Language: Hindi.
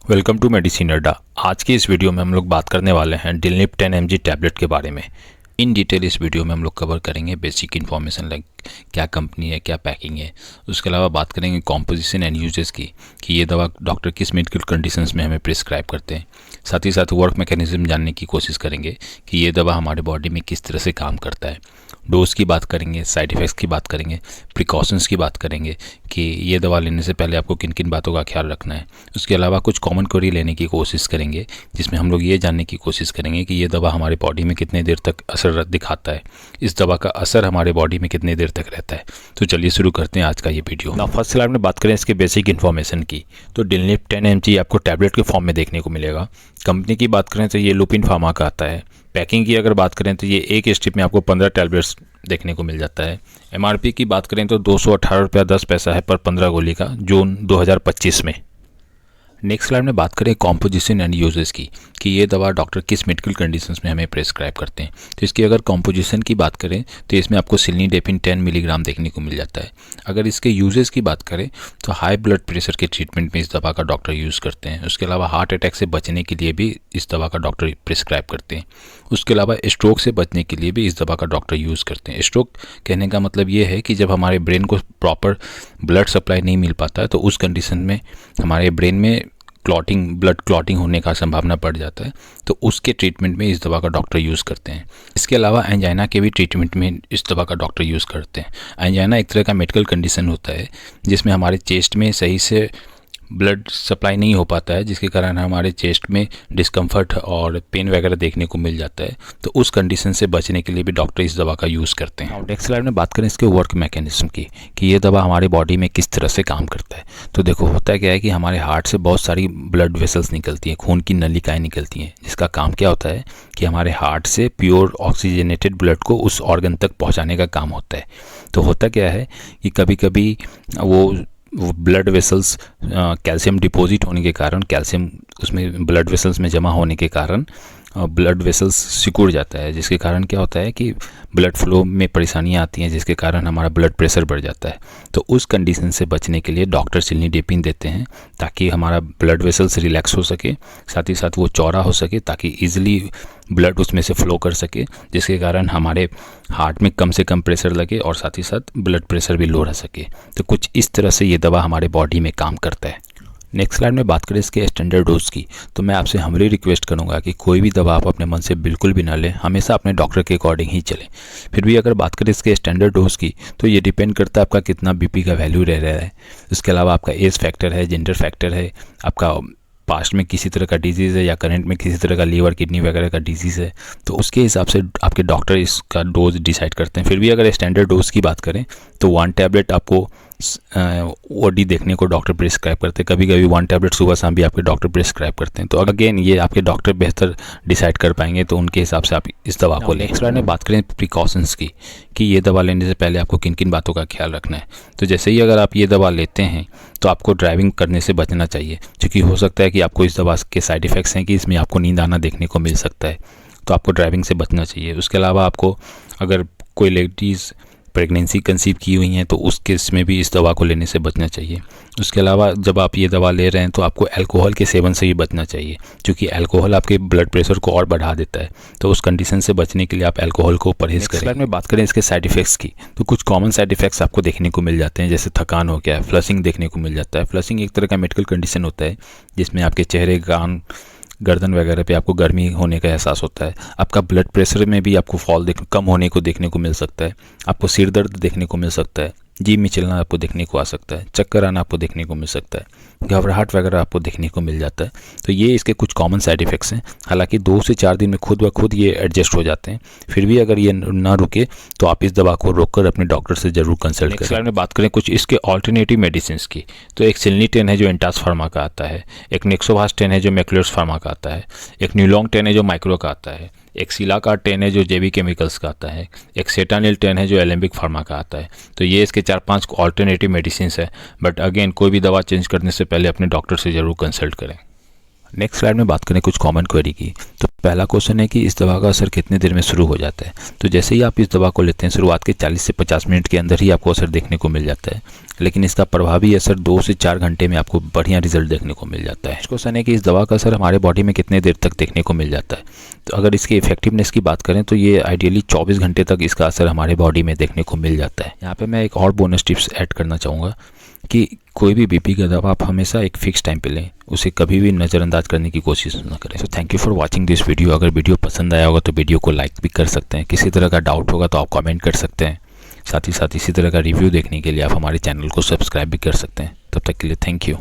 वेलकम टू मेडिसिन अड्डा। आज की इस वीडियो में हम लोग बात करने वाले हैं डिलनिप 10 mg टैबलेट के बारे में। इन डिटेल इस वीडियो में हम लोग कवर करेंगे बेसिक इन्फॉर्मेशन लाइक क्या कंपनी है, क्या पैकिंग है। उसके अलावा बात करेंगे कॉम्पोजिशन एंड यूजेस की कि ये दवा डॉक्टर किस मेडिकल कंडीशंस में हमें प्रिस्क्राइब करते हैं। साथ ही साथ वर्क मैकेनिज्म जानने की कोशिश करेंगे कि ये दवा हमारे बॉडी में किस तरह से काम करता है। डोज की बात करेंगे, साइड इफ़ेक्ट्स की बात करेंगे, प्रिकॉशंस की बात करेंगे कि ये दवा लेने से पहले आपको किन किन बातों का ख्याल रखना है। उसके अलावा कुछ कॉमन क्वेरी लेने की कोशिश करेंगे जिसमें हम लोग ये जानने की कोशिश करेंगे कि ये दवा हमारे बॉडी में कितने देर तक असर दिखाता है, इस दवा का असर हमारे बॉडी में कितने देर तक रहता है। तो चलिए शुरू करते हैं आज का ये वीडियो। ना फर्स्ट स्लाइड में बात करें इसके बेसिक इन्फॉर्मेशन की, तो डिलनिप 10 mg आपको टैबलेट के फॉर्म में देखने को मिलेगा। कंपनी की बात करें तो ये लुपिन फार्मा का आता है। पैकिंग की अगर बात करें तो ये एक स्ट्रिप में आपको 15 टैबलेट्स देखने को मिल जाता है। एमआरपी की बात करें तो 218 रुपया 10 पैसा है पर 15 गोली का, जून 2025 में। नेक्स्ट स्लाइड में बात करें कॉम्पोजिशन एंड यूजेस की कि ये दवा डॉक्टर किस मेडिकल कंडीशंस में हमें प्रेस्क्राइब करते हैं। तो इसकी अगर कॉम्पोजिशन की बात करें तो इसमें आपको सिलिनीडेपिन 10 मिलीग्राम देखने को मिल जाता है। अगर इसके यूजेस की बात करें तो हाई ब्लड प्रेशर के ट्रीटमेंट में इस दवा का डॉक्टर यूज़ करते हैं। उसके अलावा हार्ट अटैक से बचने के लिए भी इस दवा का डॉक्टर प्रिस्क्राइब करते हैं। उसके अलावा स्ट्रोक से बचने के लिए भी इस दवा का डॉक्टर यूज़ करते हैं। स्ट्रोक कहने का मतलब ये है कि जब हमारे ब्रेन को प्रॉपर ब्लड सप्लाई नहीं मिल पाता है तो उस कंडीशन में हमारे ब्रेन में ब्लड क्लॉटिंग होने का संभावना बढ़ जाता है, तो उसके ट्रीटमेंट में इस दवा का डॉक्टर यूज़ करते हैं। इसके अलावा एंजाइना के भी ट्रीटमेंट में इस दवा का डॉक्टर यूज़ करते हैं। एंजाइना एक तरह का मेडिकल कंडीशन होता है जिसमें हमारे चेस्ट में सही से ब्लड सप्लाई नहीं हो पाता है, जिसके कारण हमारे चेस्ट में डिस्कम्फर्ट और पेन वगैरह देखने को मिल जाता है। तो उस कंडीशन से बचने के लिए भी डॉक्टर इस दवा का यूज़ करते हैं। नेक्स्ट स्लाइड में बात करें इसके वर्क मैकेनिज्म की कि ये दवा हमारे बॉडी में किस तरह से काम करता है। तो देखो होता क्या है कि हमारे हार्ट से बहुत सारी ब्लड वेसल्स निकलती हैं, खून की नलिकाएँ निकलती हैं, जिसका काम क्या होता है कि हमारे हार्ट से प्योर ऑक्सीजनेटेड ब्लड को उस ऑर्गन तक पहुँचाने का काम होता है। तो होता क्या है कि कभी कभी वो ब्लड वेसल्स कैल्शियम डिपॉजिट होने के कारण, कैल्शियम उसमें ब्लड वेसल्स में जमा होने के कारण ब्लड वेसल्स सिकुड़ जाता है, जिसके कारण क्या होता है कि ब्लड फ्लो में परेशानियां आती हैं, जिसके कारण हमारा ब्लड प्रेशर बढ़ जाता है। तो उस कंडीशन से बचने के लिए डॉक्टर सिलिनीडेपिन देते हैं ताकि हमारा ब्लड वेसल्स रिलैक्स हो सके, साथ ही साथ वो चौड़ा हो सके ताकि ईजिली ब्लड उसमें से फ्लो कर सके, जिसके कारण हमारे हार्ट में कम से कम प्रेशर लगे और साथ ही साथ ब्लड प्रेशर भी लो रह सके। तो कुछ इस तरह से ये दवा हमारे बॉडी में काम करता है। नेक्स्ट स्लाइड में बात करें इसके स्टैंडर्ड डोज की, तो मैं आपसे हम्बली रिक्वेस्ट करूंगा कि कोई भी दवा आप अपने मन से बिल्कुल भी ना लें, हमेशा अपने डॉक्टर के अकॉर्डिंग ही चलें। फिर भी अगर बात करें इसके स्टैंडर्ड डोज की तो ये डिपेंड करता है आपका कितना बीपी का वैल्यू रह रहा है। उसके अलावा आपका एज फैक्टर है, जेंडर फैक्टर है, आपका पास्ट में किसी तरह का डिजीज़ है या करंट में किसी तरह का लीवर किडनी वगैरह का डिजीज़ है, तो उसके हिसाब से आपके डॉक्टर इसका डोज डिसाइड करते हैं। फिर भी अगर स्टैंडर्ड डोज की बात करें तो 1 टैबलेट आपको ओडी देखने को डॉक्टर प्रिस्क्राइब करते हैं। कभी कभी 1 टैबलेट सुबह शाम भी आपके डॉक्टर प्रिस्क्राइब करते हैं। तो अगेन ये आपके डॉक्टर बेहतर डिसाइड कर पाएंगे, तो उनके हिसाब से आप इस दवा को लें। नेक्स्ट स्लाइड में बात करें प्रिकॉशंस की कि ये दवा लेने से पहले आपको किन किन बातों का ख्याल रखना है। तो जैसे ही अगर आप ये दवा लेते हैं तो आपको ड्राइविंग करने से बचना चाहिए, क्योंकि हो सकता है कि आपको इस दवा के साइड इफ़ेक्ट्स हैं कि इसमें आपको नींद आना देखने को मिल सकता है, तो आपको ड्राइविंग से बचना चाहिए। उसके अलावा आपको अगर कोई लेडीज़ प्रेगनेंसी कंसीव की हुई हैं तो उस केस में भी इस दवा को लेने से बचना चाहिए। उसके अलावा जब आप ये दवा ले रहे हैं तो आपको अल्कोहल के सेवन से भी बचना चाहिए, क्योंकि अल्कोहल आपके ब्लड प्रेशर को और बढ़ा देता है। तो उस कंडीशन से बचने के लिए आप अल्कोहल को परहेज़ करें। स्लाइड में बात करें इसके साइड इफ़ेक्ट्स की, तो कुछ कॉमन साइड इफ़ेक्ट्स आपको देखने को मिल जाते हैं, जैसे थकान हो गया, फ्लशिंग देखने को मिल जाता है। फ्लशिंग एक तरह का मेडिकल कंडीशन होता है जिसमें आपके चेहरे, कान, गर्दन वगैरह पे आपको गर्मी होने का एहसास होता है। आपका ब्लड प्रेशर में भी आपको कम होने को देखने को मिल सकता है। आपको सिर दर्द देखने को मिल सकता है, जी में चलना आपको देखने को आ सकता है, चक्कर आना आपको देखने को मिल सकता है, घबराहट वगैरह आपको देखने को मिल जाता है। तो ये इसके कुछ कॉमन साइड इफ़ेक्ट्स हैं। हालांकि 2 से 4 दिन में खुद ब खुद ये एडजस्ट हो जाते हैं। फिर भी अगर ये ना रुके तो आप इस दवा को रोककर अपने डॉक्टर से जरूर कंसल्ट करें। स्लाइड में बात करें कुछ इसके ऑल्टरनेटिव मेडिसिन की, तो एक सिलनी 10 है जो एंटास फार्मा का आता है, एक नेक्सोवास 10 है जो मैक्यूलर्स फार्मा का आता है, एक न्यूलॉन्ग 10 है जो माइक्रो का आता है, एक सिलाकार 10 है जो जेबी केमिकल्स का आता है, एक सेटानिल 10 है जो एलेम्बिक फार्मा का आता है। तो ये इसके 4-5 ऑल्टरनेटिव मेडिसिन है, बट अगेन कोई भी दवा चेंज करने से पहले अपने डॉक्टर से ज़रूर कंसल्ट करें। नेक्स्ट स्लाइड में बात करें कुछ कॉमन क्वेरी की। तो पहला क्वेश्चन है कि इस दवा का असर कितने देर में शुरू हो जाता है। तो जैसे ही आप इस दवा को लेते हैं शुरुआत के 40 से 50 मिनट के अंदर ही आपको असर देखने को मिल जाता है, लेकिन इसका प्रभावी असर 2 से 4 घंटे में आपको बढ़िया रिजल्ट देखने को मिल जाता है। क्वेश्चन है कि इस दवा का असर हमारे बॉडी में कितने देर तक देखने को मिल जाता है। तो अगर इसकी इफेक्टिवनेस की बात करें तो ये आइडियली 24 घंटे तक इसका असर हमारे बॉडी में देखने को मिल जाता है। यहाँ पे मैं एक और बोनस टिप्स ऐड करना चाहूँगा कि कोई भी बीपी का दवा आप हमेशा एक फिक्स टाइम पे लें, उसे कभी भी नज़रअंदाज करने की कोशिश ना करें। So thank you for watching this video. अगर वीडियो पसंद आया होगा तो वीडियो को लाइक भी कर सकते हैं। किसी तरह का डाउट होगा तो आप कमेंट कर सकते हैं। साथ ही साथ इसी तरह का रिव्यू देखने के लिए आप हमारे चैनल को सब्सक्राइब भी कर सकते हैं। तब तक के लिए थैंक यू।